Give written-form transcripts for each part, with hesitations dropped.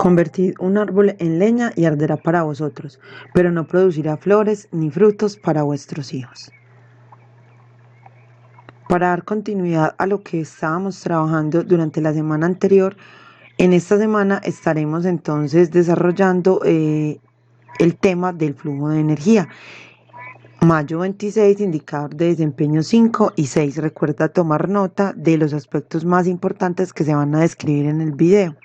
Convertid un árbol en leña y arderá para vosotros, pero no producirá flores ni frutos para vuestros hijos. Para dar continuidad a lo que estábamos trabajando durante la semana anterior, en esta semana estaremos entonces desarrollando el tema del flujo de energía. Mayo 26, indicador de desempeño 5 y 6. Recuerda tomar nota de los aspectos más importantes que se van a describir en el video.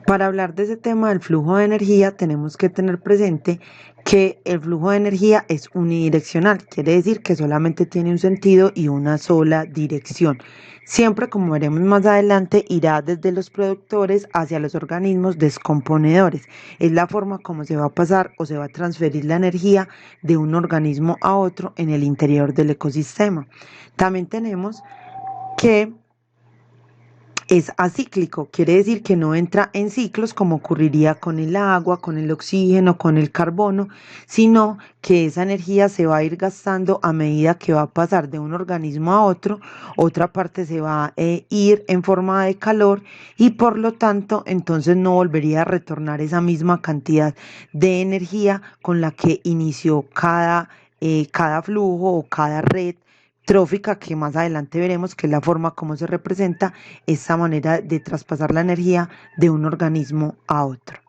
Para hablar de ese tema del flujo de energía, tenemos que tener presente que el flujo de energía es unidireccional, quiere decir que solamente tiene un sentido y una sola dirección. Siempre, como veremos más adelante, irá desde los productores hacia los organismos descomponedores. Es la forma como se va a pasar o se va a transferir la energía de un organismo a otro en el interior del ecosistema. También tenemos que es acíclico, quiere decir que no entra en ciclos como ocurriría con el agua, con el oxígeno, con el carbono, sino que esa energía se va a ir gastando a medida que va a pasar de un organismo a otro, otra parte se va a ir en forma de calor y por lo tanto entonces no volvería a retornar esa misma cantidad de energía con la que inició cada flujo o cada red trófica, que más adelante veremos que es la forma como se representa esa manera de traspasar la energía de un organismo a otro.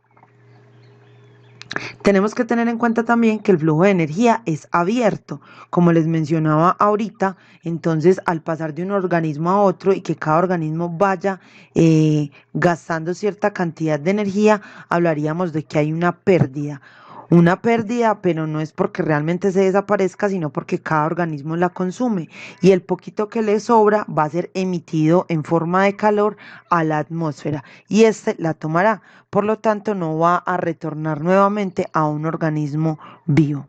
Tenemos que tener en cuenta también que el flujo de energía es abierto, como les mencionaba ahorita. Entonces, al pasar de un organismo a otro y que cada organismo vaya gastando cierta cantidad de energía, hablaríamos de que hay una pérdida. Una pérdida, pero no es porque realmente se desaparezca, sino porque cada organismo la consume y el poquito que le sobra va a ser emitido en forma de calor a la atmósfera y este la tomará. Por lo tanto, no va a retornar nuevamente a un organismo vivo.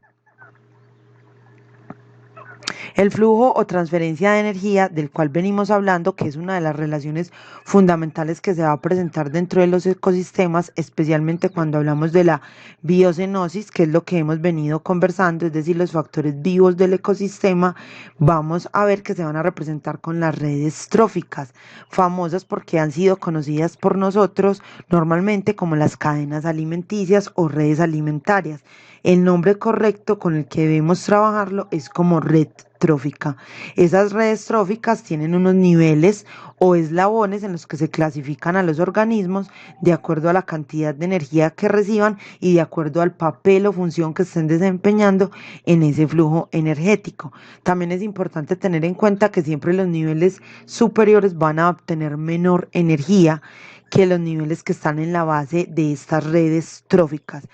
El flujo o transferencia de energía del cual venimos hablando, que es una de las relaciones fundamentales que se va a presentar dentro de los ecosistemas, especialmente cuando hablamos de la biocenosis, que es lo que hemos venido conversando, es decir, los factores vivos del ecosistema, vamos a ver que se van a representar con las redes tróficas, famosas porque han sido conocidas por nosotros normalmente como las cadenas alimenticias o redes alimentarias. El nombre correcto con el que debemos trabajarlo es como red trófica. Esas redes tróficas tienen unos niveles o eslabones en los que se clasifican a los organismos de acuerdo a la cantidad de energía que reciban y de acuerdo al papel o función que estén desempeñando en ese flujo energético. También es importante tener en cuenta que siempre los niveles superiores van a obtener menor energía que los niveles que están en la base de estas redes tróficas.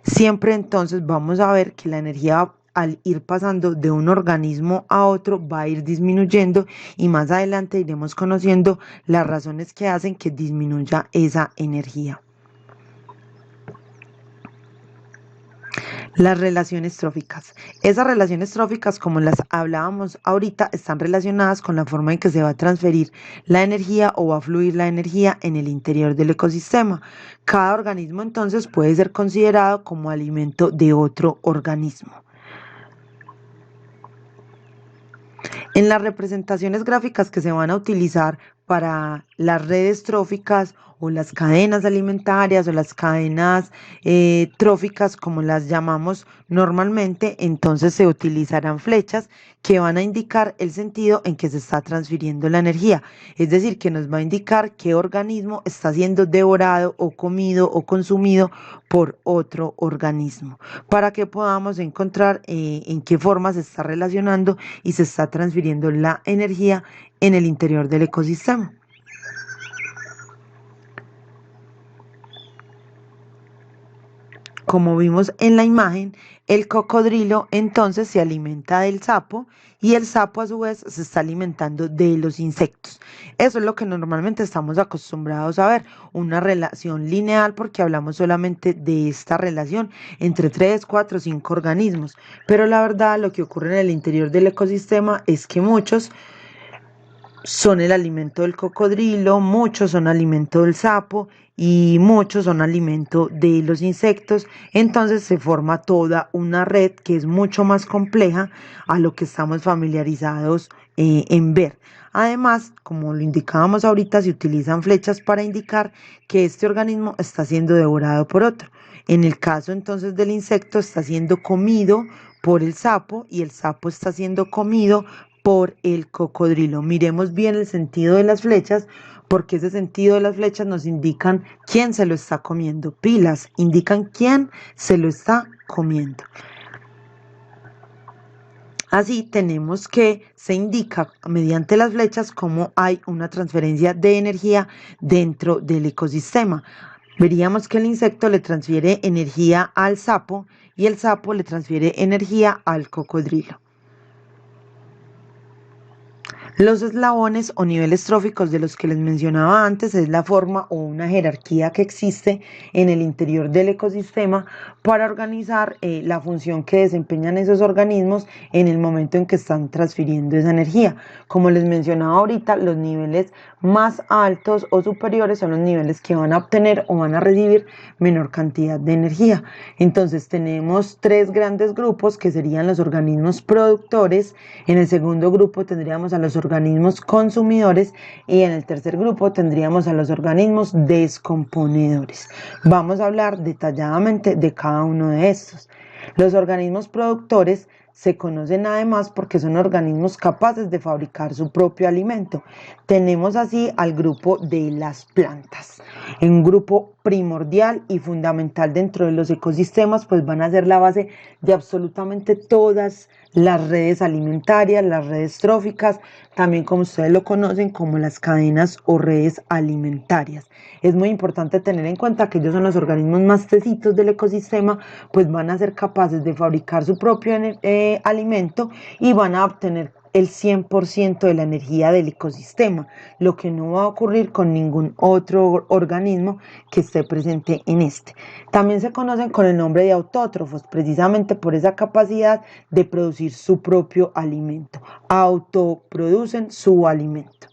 Siempre entonces vamos a ver que la energía al ir pasando de un organismo a otro va a ir disminuyendo y más adelante iremos conociendo las razones que hacen que disminuya esa energía. Las relaciones tróficas. Esas relaciones tróficas, como las hablábamos ahorita, están relacionadas con la forma en que se va a transferir la energía o va a fluir la energía en el interior del ecosistema. Cada organismo entonces puede ser considerado como alimento de otro organismo. En las representaciones gráficas que se van a utilizar para las redes tróficas o las cadenas alimentarias o las cadenas tróficas, como las llamamos normalmente, entonces se utilizarán flechas que van a indicar el sentido en que se está transfiriendo la energía. Es decir, que nos va a indicar qué organismo está siendo devorado o comido o consumido por otro organismo, para que podamos encontrar en qué forma se está relacionando y se está transfiriendo la energía en el interior del ecosistema. Como vimos en la imagen, el cocodrilo entonces se alimenta del sapo y el sapo a su vez se está alimentando de los insectos. Eso es lo que normalmente estamos acostumbrados a ver, una relación lineal, porque hablamos solamente de esta relación entre 3, 4, 5 organismos. Pero la verdad, lo que ocurre en el interior del ecosistema es que muchos son el alimento del cocodrilo, muchos son alimento del sapo y muchos son alimento de los insectos. Entonces se forma toda una red que es mucho más compleja a lo que estamos familiarizados en ver. Además, como lo indicábamos ahorita, se utilizan flechas para indicar que este organismo está siendo devorado por otro. En el caso entonces del insecto, está siendo comido por el sapo y el sapo está siendo comido por el cocodrilo. Miremos bien el sentido de las flechas, porque ese sentido de las flechas nos indican quién se lo está comiendo. Pilas, indican quién se lo está comiendo. Así tenemos que se indica mediante las flechas cómo hay una transferencia de energía dentro del ecosistema. Veríamos que el insecto le transfiere energía al sapo y el sapo le transfiere energía al cocodrilo. Los eslabones o niveles tróficos de los que les mencionaba antes es la forma o una jerarquía que existe en el interior del ecosistema para organizar la función que desempeñan esos organismos en el momento en que están transfiriendo esa energía. Como les mencionaba ahorita, los niveles más altos o superiores son los niveles que van a obtener o van a recibir menor cantidad de energía. Entonces tenemos tres grandes grupos que serían los organismos productores. En el segundo grupo tendríamos a los organismos consumidores y en el tercer grupo tendríamos a los organismos descomponedores. Vamos a hablar detalladamente de cada uno de estos. Los organismos productores se conocen además porque son organismos capaces de fabricar su propio alimento. Tenemos así al grupo de las plantas, un grupo primordial y fundamental dentro de los ecosistemas, pues van a ser la base de absolutamente todas las redes alimentarias, las redes tróficas, también como ustedes lo conocen como las cadenas o redes alimentarias. Es muy importante tener en cuenta que ellos son los organismos más tecitos del ecosistema, pues van a ser capaces de fabricar su propio alimento y van a obtener el 100% de la energía del ecosistema, lo que no va a ocurrir con ningún otro organismo que esté presente en este. También se conocen con el nombre de autótrofos, precisamente por esa capacidad de producir su propio alimento. Autoproducen su alimento.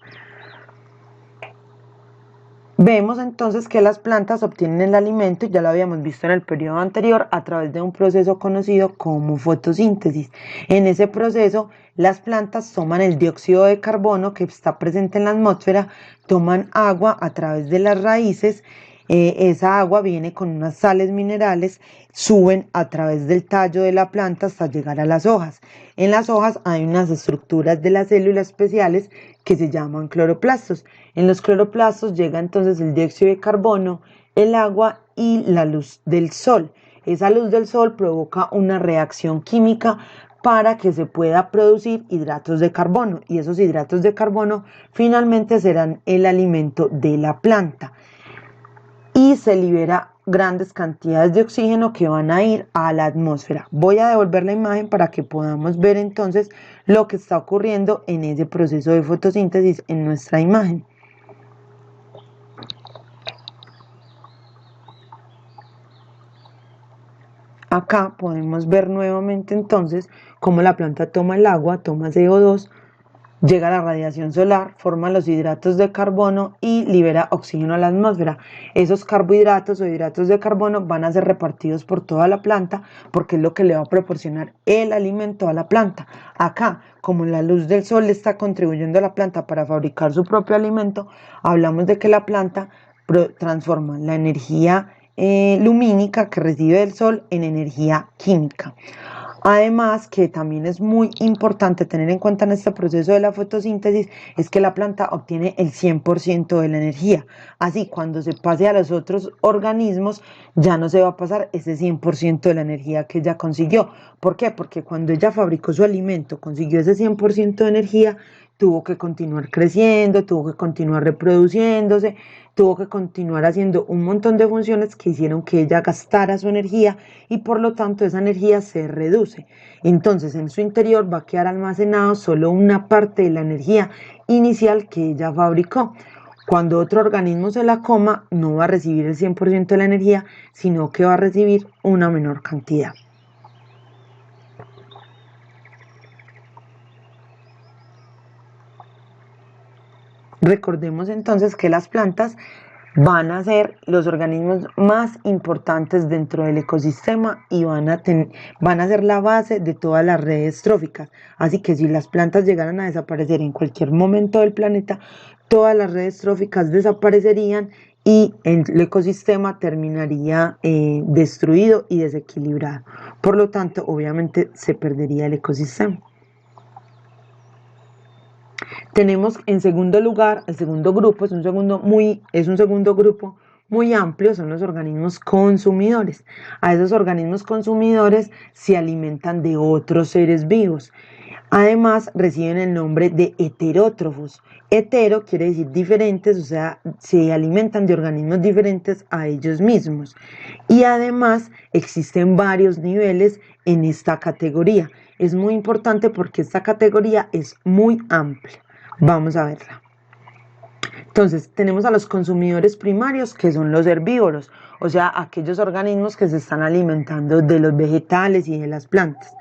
Vemos entonces que las plantas obtienen el alimento, ya lo habíamos visto en el periodo anterior, a través de un proceso conocido como fotosíntesis. En ese proceso, las plantas toman el dióxido de carbono que está presente en la atmósfera, toman agua a través de las raíces, esa agua viene con unas sales minerales, suben a través del tallo de la planta hasta llegar a las hojas. En las hojas hay unas estructuras de las células especiales que se llaman cloroplastos. En los cloroplastos llega entonces el dióxido de carbono, el agua y la luz del sol. Esa luz del sol provoca una reacción química para que se pueda producir hidratos de carbono y esos hidratos de carbono finalmente serán el alimento de la planta y se libera grandes cantidades de oxígeno que van a ir a la atmósfera. Voy a devolver la imagen para que podamos ver entonces lo que está ocurriendo en ese proceso de fotosíntesis en nuestra imagen. Acá podemos ver nuevamente entonces cómo la planta toma el agua, toma CO2, llega la radiación solar, forma los hidratos de carbono y libera oxígeno a la atmósfera. Esos carbohidratos o hidratos de carbono van a ser repartidos por toda la planta porque es lo que le va a proporcionar el alimento a la planta. Acá, como la luz del sol le está contribuyendo a la planta para fabricar su propio alimento, hablamos de que la planta transforma la energía lumínica que recibe del sol en energía química. Además, que también es muy importante tener en cuenta en este proceso de la fotosíntesis, es que la planta obtiene el 100% de la energía. Así, cuando se pase a los otros organismos, ya no se va a pasar ese 100% de la energía que ella consiguió. ¿Por qué? Porque cuando ella fabricó su alimento, consiguió ese 100% de energía, tuvo que continuar creciendo, tuvo que continuar reproduciéndose, tuvo que continuar haciendo un montón de funciones que hicieron que ella gastara su energía y por lo tanto esa energía se reduce. Entonces en su interior va a quedar almacenado solo una parte de la energía inicial que ella fabricó. Cuando otro organismo se la coma, no va a recibir el 100% de la energía, sino que va a recibir una menor cantidad. Recordemos entonces que las plantas van a ser los organismos más importantes dentro del ecosistema y van a ser la base de todas las redes tróficas. Así que si las plantas llegaran a desaparecer en cualquier momento del planeta, todas las redes tróficas desaparecerían y el ecosistema terminaría destruido y desequilibrado. Por lo tanto, obviamente se perdería el ecosistema. Tenemos en segundo lugar, el segundo grupo es un segundo grupo muy amplio, son los organismos consumidores. A esos organismos consumidores se alimentan de otros seres vivos. Además, reciben el nombre de heterótrofos. Hetero quiere decir diferentes, o sea, se alimentan de organismos diferentes a ellos mismos. Y además existen varios niveles en esta categoría. Es muy importante porque esta categoría es muy amplia. Vamos a verla. Entonces, tenemos a los consumidores primarios, que son los herbívoros, o sea, aquellos organismos que se están alimentando de los vegetales y de las plantas.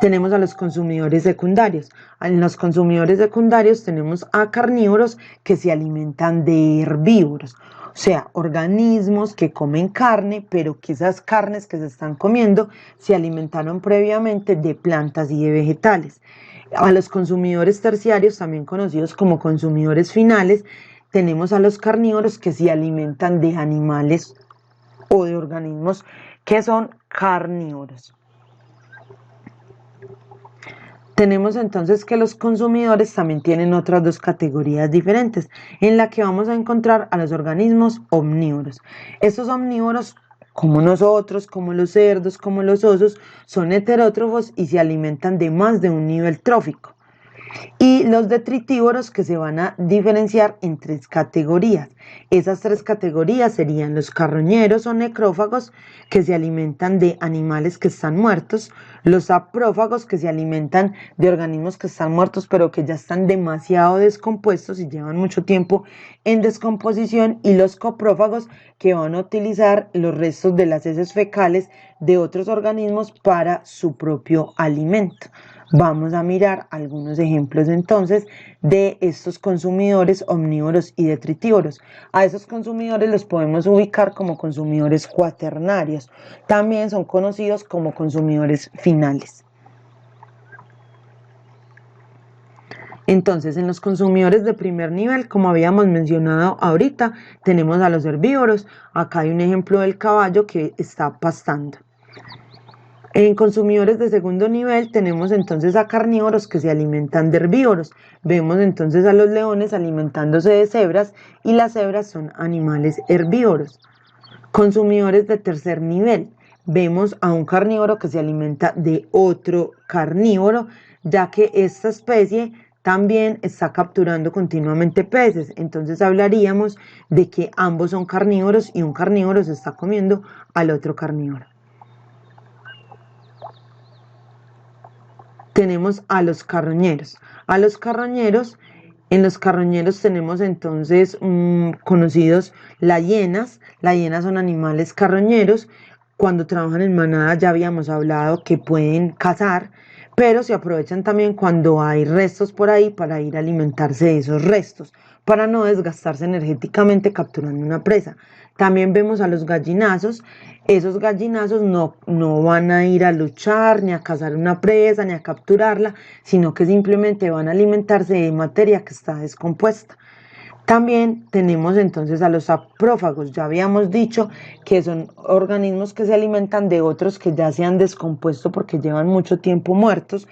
Tenemos a los consumidores secundarios. En los consumidores secundarios tenemos a carnívoros que se alimentan de herbívoros, o sea, organismos que comen carne, pero que esas carnes que se están comiendo se alimentaron previamente de plantas y de vegetales. A los consumidores terciarios, también conocidos como consumidores finales, tenemos a los carnívoros que se alimentan de animales o de organismos que son carnívoros. Tenemos entonces que los consumidores también tienen otras dos categorías diferentes, en la que vamos a encontrar a los organismos omnívoros. Estos omnívoros, como nosotros, como los cerdos, como los osos, son heterótrofos y se alimentan de más de un nivel trófico. Y los detritívoros, que se van a diferenciar en tres categorías. Esas tres categorías serían los carroñeros o necrófagos, que se alimentan de animales que están muertos, los saprófagos, que se alimentan de organismos que están muertos pero que ya están demasiado descompuestos y llevan mucho tiempo en descomposición, y los coprófagos, que van a utilizar los restos de las heces fecales de otros organismos para su propio alimento. Vamos a mirar algunos ejemplos entonces de estos consumidores omnívoros y detritívoros. A esos consumidores los podemos ubicar como consumidores cuaternarios. También son conocidos como consumidores finales. Entonces, en los consumidores de primer nivel, como habíamos mencionado ahorita, tenemos a los herbívoros. Acá hay un ejemplo del caballo que está pastando. En consumidores de segundo nivel tenemos entonces a carnívoros que se alimentan de herbívoros. Vemos entonces a los leones alimentándose de cebras, y las cebras son animales herbívoros. Consumidores de tercer nivel. Vemos a un carnívoro que se alimenta de otro carnívoro, ya que esta especie también está capturando continuamente peces. Entonces hablaríamos de que ambos son carnívoros y un carnívoro se está comiendo al otro carnívoro. Tenemos a los carroñeros. A los carroñeros, en los carroñeros tenemos entonces conocidos las hienas. Las hienas son animales carroñeros. Cuando trabajan en manada ya habíamos hablado que pueden cazar, pero se aprovechan también cuando hay restos por ahí para ir a alimentarse de esos restos, para no desgastarse energéticamente capturando una presa. También vemos a los gallinazos. Esos gallinazos no van a ir a luchar, ni a cazar una presa, ni a capturarla, sino que simplemente van a alimentarse de materia que está descompuesta. También tenemos entonces a los saprófagos. Ya habíamos dicho que son organismos que se alimentan de otros que ya se han descompuesto porque llevan mucho tiempo muertos.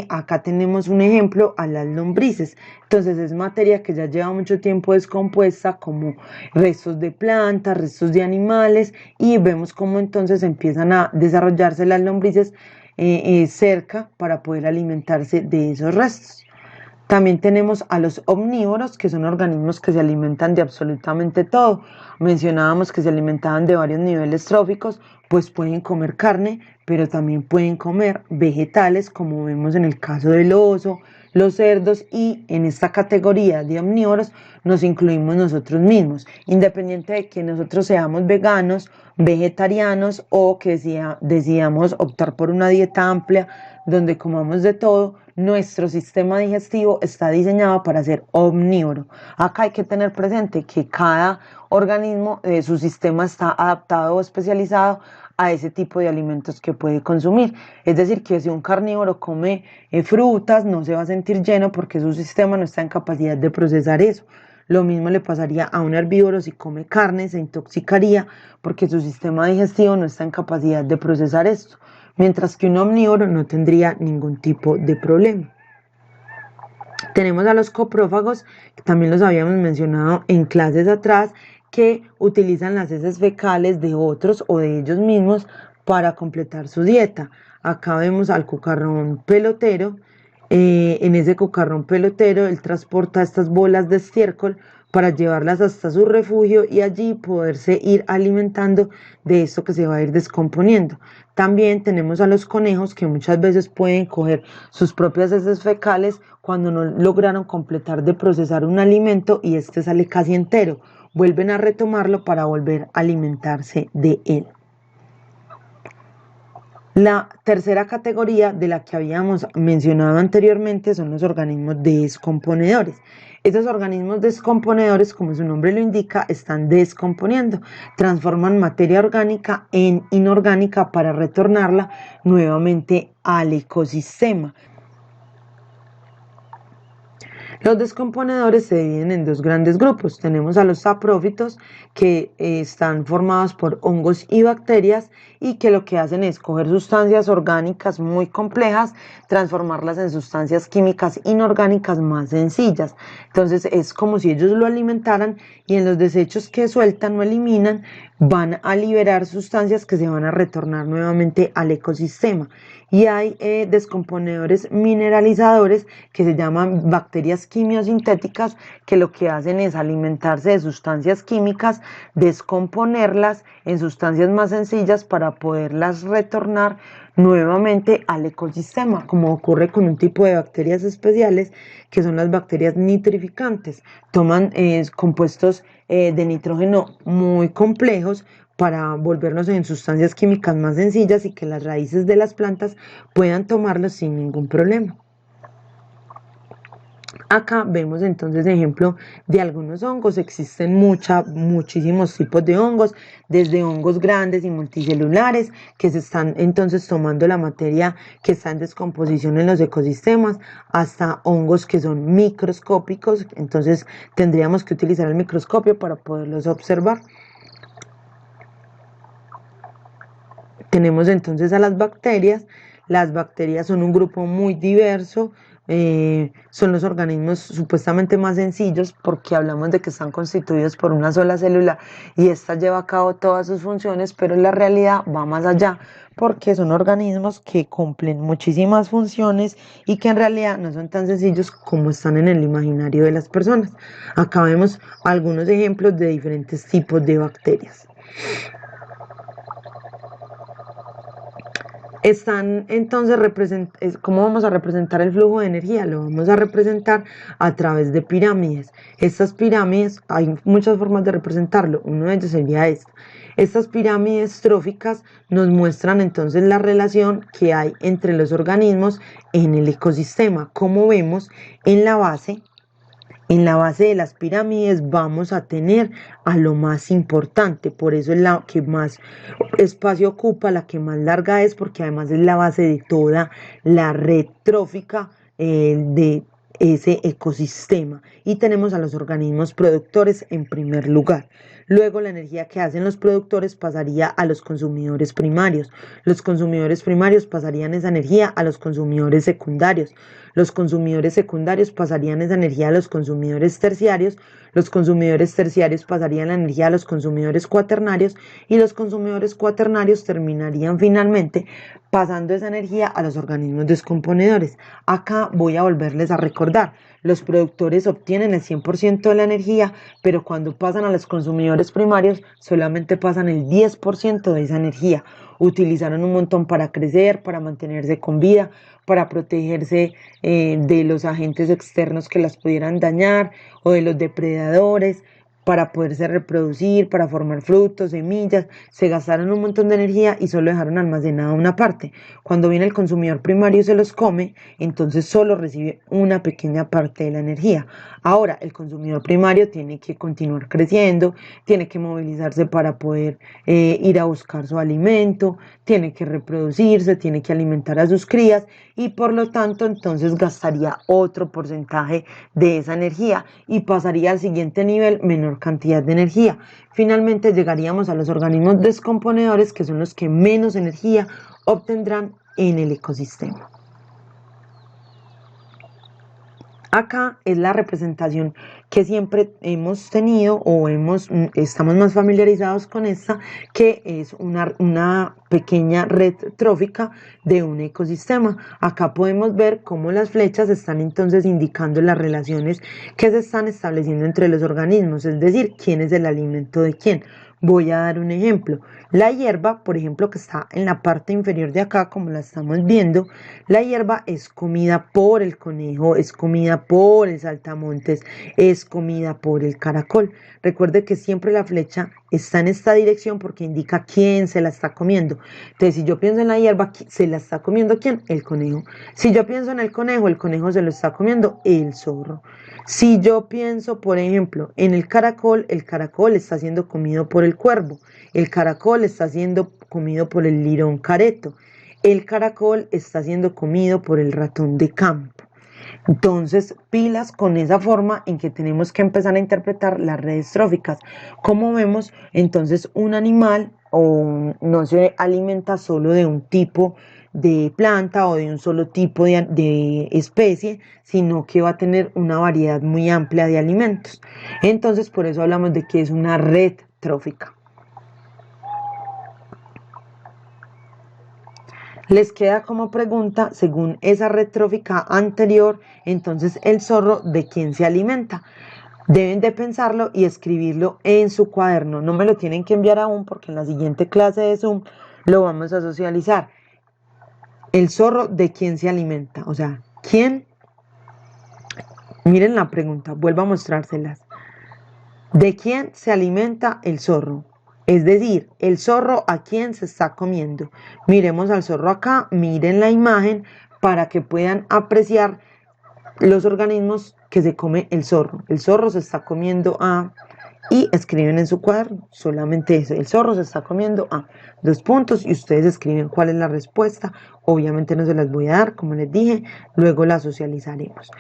Acá tenemos un ejemplo, a las lombrices. Entonces es materia que ya lleva mucho tiempo descompuesta, como restos de plantas, restos de animales, y vemos cómo entonces empiezan a desarrollarse las lombrices cerca para poder alimentarse de esos restos. También tenemos a los omnívoros, que son organismos que se alimentan de absolutamente todo. Mencionábamos que se alimentaban de varios niveles tróficos, pues pueden comer carne, pero también pueden comer vegetales, como vemos en el caso del oso, los cerdos, y en esta categoría de omnívoros nos incluimos nosotros mismos, independiente de que nosotros seamos veganos, vegetarianos o que decidamos optar por una dieta amplia donde comamos de todo. Nuestro sistema digestivo está diseñado para ser omnívoro. Acá hay que tener presente que cada organismo, su sistema está adaptado o especializado a ese tipo de alimentos que puede consumir. Es decir, que si un carnívoro come frutas, no se va a sentir lleno porque su sistema no está en capacidad de procesar eso. Lo mismo le pasaría a un herbívoro: si come carne, se intoxicaría porque su sistema digestivo no está en capacidad de procesar esto, mientras que un omnívoro no tendría ningún tipo de problema. Tenemos a los coprófagos, que también los habíamos mencionado en clases atrás, que utilizan las heces fecales de otros o de ellos mismos para completar su dieta. Acá vemos al cucarrón pelotero. En ese cucarrón pelotero él transporta estas bolas de estiércol para llevarlas hasta su refugio y allí poderse ir alimentando de esto que se va a ir descomponiendo. También tenemos a los conejos, que muchas veces pueden coger sus propias heces fecales cuando no lograron completar de procesar un alimento y este sale casi entero. Vuelven a retomarlo para volver a alimentarse de él. La tercera categoría, de la que habíamos mencionado anteriormente, son los organismos descomponedores. Estos organismos descomponedores, como su nombre lo indica, están descomponiendo, transforman materia orgánica en inorgánica para retornarla nuevamente al ecosistema. Los descomponedores se dividen en dos grandes grupos. Tenemos a los saprófitos, que están formados por hongos y bacterias y que lo que hacen es coger sustancias orgánicas muy complejas, transformarlas en sustancias químicas inorgánicas más sencillas. Entonces es como si ellos lo alimentaran y en los desechos que sueltan o eliminan van a liberar sustancias que se van a retornar nuevamente al ecosistema. Y hay descomponedores mineralizadores, que se llaman bacterias quimiosintéticas, que lo que hacen es alimentarse de sustancias químicas, descomponerlas en sustancias más sencillas para poderlas retornar nuevamente al ecosistema, como ocurre con un tipo de bacterias especiales que son las bacterias nitrificantes. Toman compuestos de nitrógeno muy complejos para volverlos en sustancias químicas más sencillas y que las raíces de las plantas puedan tomarlos sin ningún problema. Acá vemos entonces ejemplo de algunos hongos. Existen muchísimos tipos de hongos, desde hongos grandes y multicelulares que se están entonces tomando la materia que está en descomposición en los ecosistemas, hasta hongos que son microscópicos. Entonces tendríamos que utilizar el microscopio para poderlos observar. Tenemos entonces a las bacterias. Las bacterias son un grupo muy diverso. Son los organismos supuestamente más sencillos porque hablamos de que están constituidos por una sola célula y esta lleva a cabo todas sus funciones, pero en la realidad va más allá porque son organismos que cumplen muchísimas funciones y que en realidad no son tan sencillos como están en el imaginario de las personas. Acá vemos algunos ejemplos de diferentes tipos de bacterias. Están entonces, ¿cómo vamos a representar el flujo de energía? Lo vamos a representar a través de pirámides. Estas pirámides, hay muchas formas de representarlo, uno de ellos sería esta. Estas pirámides tróficas nos muestran entonces la relación que hay entre los organismos en el ecosistema. Como vemos en la base de las pirámides vamos a tener a lo más importante, por eso es la que más espacio ocupa, la que más larga es, porque además es la base de toda la red trófica de ese ecosistema. Y tenemos a los organismos productores en primer lugar. Luego la energía que hacen los productores pasaría a los consumidores primarios. Los consumidores primarios pasarían esa energía a los consumidores secundarios. Los consumidores secundarios pasarían esa energía a los consumidores terciarios. Los consumidores terciarios pasarían la energía a los consumidores cuaternarios y los consumidores cuaternarios terminarían finalmente pasando esa energía a los organismos descomponedores. Acá voy a volverles a recordar, los productores obtienen el 100% de la energía, pero cuando pasan a los consumidores primarios solamente pasan el 10% de esa energía. Utilizaron un montón para crecer, para mantenerse con vida, para protegerse de los agentes externos que las pudieran dañar o de los depredadores, para poderse reproducir, para formar frutos, semillas. Se gastaron un montón de energía y solo dejaron almacenada una parte. Cuando viene el consumidor primario y se los come, entonces solo recibe una pequeña parte de la energía. Ahora, el consumidor primario tiene que continuar creciendo, tiene que movilizarse para poder ir a buscar su alimento, tiene que reproducirse, tiene que alimentar a sus crías y por lo tanto entonces gastaría otro porcentaje de esa energía y pasaría al siguiente nivel menor cantidad de energía. Finalmente llegaríamos a los organismos descomponedores, que son los que menos energía obtendrán en el ecosistema. Acá es la representación que siempre hemos tenido o estamos más familiarizados con esta, que es una pequeña red trófica de un ecosistema. Acá podemos ver cómo las flechas están entonces indicando las relaciones que se están estableciendo entre los organismos, es decir, quién es el alimento de quién. Voy a dar un ejemplo. La hierba, por ejemplo, que está en la parte inferior de acá, como la estamos viendo, la hierba es comida por el conejo, es comida por el saltamontes, es comida por el caracol. Recuerde que siempre la flecha está en esta dirección porque indica quién se la está comiendo. Entonces, si yo pienso en la hierba, ¿se la está comiendo quién? El conejo. Si yo pienso en el conejo se lo está comiendo el zorro. Si yo pienso, por ejemplo, en el caracol está siendo comido por el cuervo, el caracol está siendo comido por el lirón careto, el caracol está siendo comido por el ratón de campo. Entonces, pilas con esa forma en que tenemos que empezar a interpretar las redes tróficas. Como vemos, entonces un animal no se alimenta solo de un tipo de planta o de un solo tipo de especie, sino que va a tener una variedad muy amplia de alimentos. Entonces, por eso hablamos de que es una red trófica. Les queda como pregunta, según esa red trófica anterior, entonces el zorro, ¿de quién se alimenta? Deben de pensarlo y escribirlo en su cuaderno. No me lo tienen que enviar aún porque en la siguiente clase de Zoom lo vamos a socializar. El zorro, ¿de quién se alimenta? O sea, ¿quién? Miren la pregunta, vuelvo a mostrárselas. ¿De quién se alimenta el zorro? Es decir, el zorro a quién se está comiendo. Miremos al zorro acá, miren la imagen para que puedan apreciar los organismos que se come el zorro. El zorro se está comiendo a... Y escriben en su cuaderno solamente eso. El zorro se está comiendo a 2 puntos y ustedes escriben cuál es la respuesta. Obviamente no se las voy a dar, como les dije, luego la socializaremos.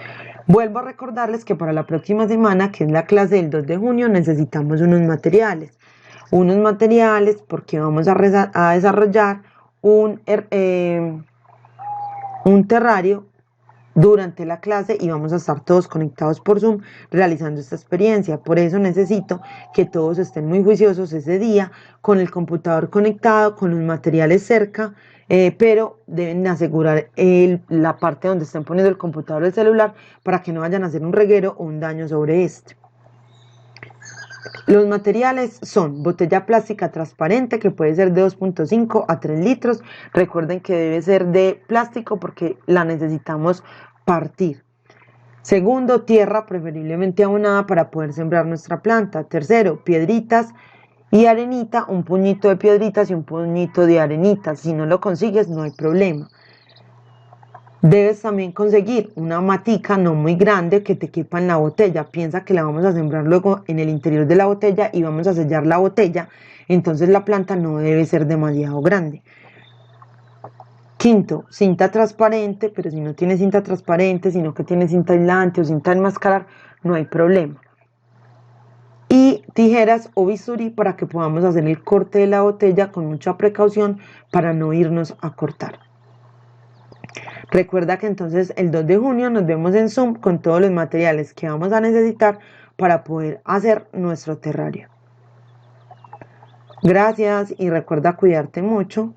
Vuelvo a recordarles que para la próxima semana, que es la clase del 2 de junio, necesitamos unos materiales. Porque vamos a desarrollar un terrario durante la clase y vamos a estar todos conectados por Zoom realizando esta experiencia. Por eso necesito que todos estén muy juiciosos ese día, con el computador conectado, con los materiales cerca, pero deben asegurar la parte donde estén poniendo el computador o el celular para que no vayan a hacer un reguero o un daño sobre este. Los materiales son botella plástica transparente que puede ser de 2.5 a 3 litros. Recuerden que debe ser de plástico porque la necesitamos partir. Segundo, tierra preferiblemente abonada para poder sembrar nuestra planta. Tercero, piedritas y arenita, un puñito de piedritas y un puñito de arenita. Si no lo consigues, no hay problema. Debes también conseguir una matica no muy grande que te quepa en la botella. Piensa que la vamos a sembrar luego en el interior de la botella y vamos a sellar la botella. Entonces la planta no debe ser demasiado grande. Quinto, cinta transparente, pero si no tienes cinta transparente, sino que tienes cinta aislante o cinta de enmascarar, no hay problema. Y tijeras o bisturí para que podamos hacer el corte de la botella con mucha precaución para no irnos a cortar. Recuerda que entonces el 2 de junio nos vemos en Zoom con todos los materiales que vamos a necesitar para poder hacer nuestro terrario. Gracias y recuerda cuidarte mucho.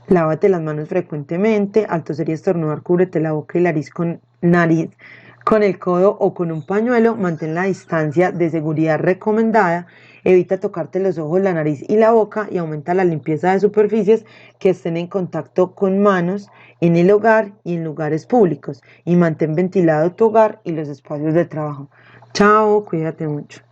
Lávate las manos frecuentemente, al toser y estornudar, cúbrete la boca y nariz con el codo o con un pañuelo, mantén la distancia de seguridad recomendada, evita tocarte los ojos, la nariz y la boca y aumenta la limpieza de superficies que estén en contacto con manos en el hogar y en lugares públicos y mantén ventilado tu hogar y los espacios de trabajo. Chao, cuídate mucho.